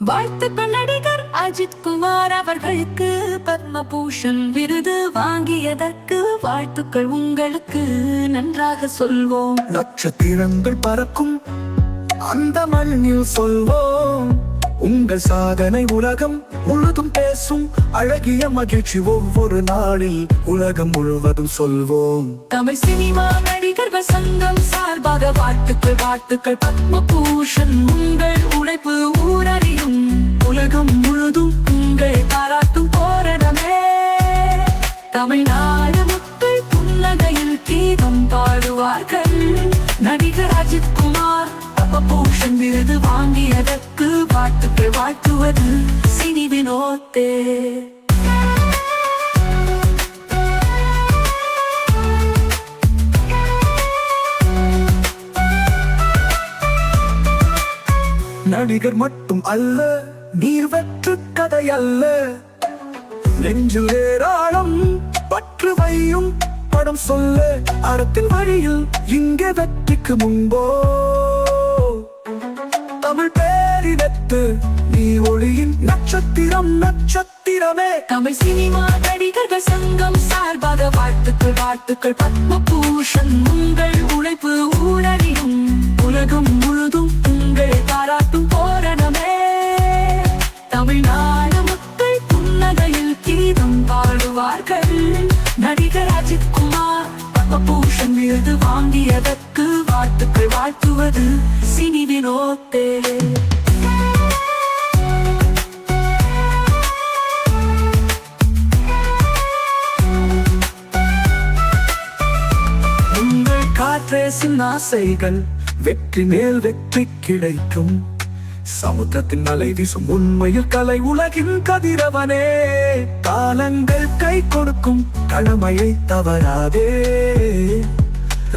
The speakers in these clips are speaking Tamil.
வாழ்த்துக்கள் நடிகர் அஜித் குமார் அவர்களுக்கு பத்மபூஷன் விருது வாங்கியதற்கு வாழ்த்துக்கள் உங்களுக்கு நன்றாக சொல்வோம். நட்சத்திரங்கள் பறக்கும் அந்த மண்ணில் சொல்வோம், உங்கள் சாதனை உலகம் முழுதும் பேசும். அழகிய மகிழ்ச்சி ஒவ்வொரு நாளில் உலகம் முழுவதும் சொல்வோம். தமிழ் சினிமா நடிகர்கள் சங்கம் சார்பாக வாழ்த்துக்கள் வாழ்த்துக்கள் பத்மபூஷன். உங்கள் உழைப்பு ஊரறியும், உலகம் முழுதும் உங்கள் பாராட்டும் போராடமே. தமிழ்நாடு மக்கள் புன்னகையில் கீதம் பாடுவார்கள். நடிகர் அஜித் குமார் பத்மபூஷன் விருது வாங்கியதற்கு வாழ்த்துக்கள் வாழ்த்துவது சினி வினோதே. நடிகர் மட்டும் அல்ல, நீர் வெற்று கதை அல்ல. நெஞ்சில் ஏராளம் பற்று வையும் படம் சொல்ல, அறத்தின் வழியில் இங்கே வெற்றிக்கு முன்போ. தமிழ் பேரிடத்து நீ ஒளியின் நட்சத்திரம் நட்சத்திரமே. தமிழ் சினிமா நடிகர்கள் சங்கம் சார்பாக வாழ்த்துக்கள் வாழ்த்துக்கள் பத்மபூஷன். உங்கள் உழைப்பு ஊரறியும், உலகம் முழுதும் உங்கள் பாராட்டும் போராடமே. தமிழ்நாடு மக்கள் புன்னகையில் கீதம் பாடுவார்கள். நடிகர் அஜித் குமார் பத்மபூஷன் விருது வாங்கியதற்கு வாழ்த்துக்கள் வாழ்த்துவது சினி வினோதே. உங்கள் காற்றேசின் ஆசைகள் வெற்றி மேல் வெற்றி கிடைக்கும். சமுத்திரத்தின் அலை வீசும் உண்மையில் கலை உலகின் கதிரவனே. காலங்கள் கை கொடுக்கும் கடமையை தவறாதே.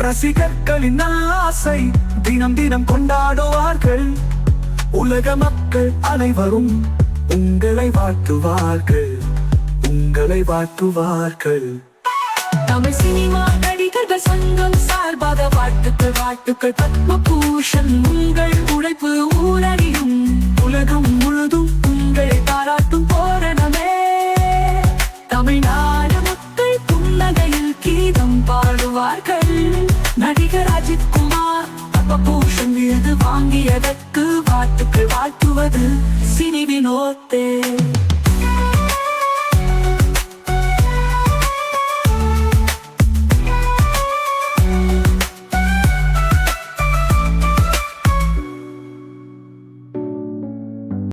ரசிகர்களின் ஆசை தினம் தினம் கொண்டாடுவார்கள். உலக மக்கள் அனைவரும் உங்களை வாழ்த்துவார்கள், உங்களை வாழ்த்துவார்கள். தமிழ் சினிமா நடிகர்கள் சங்கம் சார்பாக வாழ்த்துக்கள் வாழ்த்துக்கள் பத்மபூஷன். உங்கள் உழைப்பு ஊரறியும், உலகம் முழுதும் உங்களை பாராட்டும் போராடமே. தமிழ்நாடு மக்கள் புன்னகையில் கீதம் பாடுவார்கள். நடிகர் அஜித் குமார் பத்மபூஷன் விருது வாங்கியதற்கு வாழ்த்துக்கள் வாழ்த்துவது சினி வினோதே.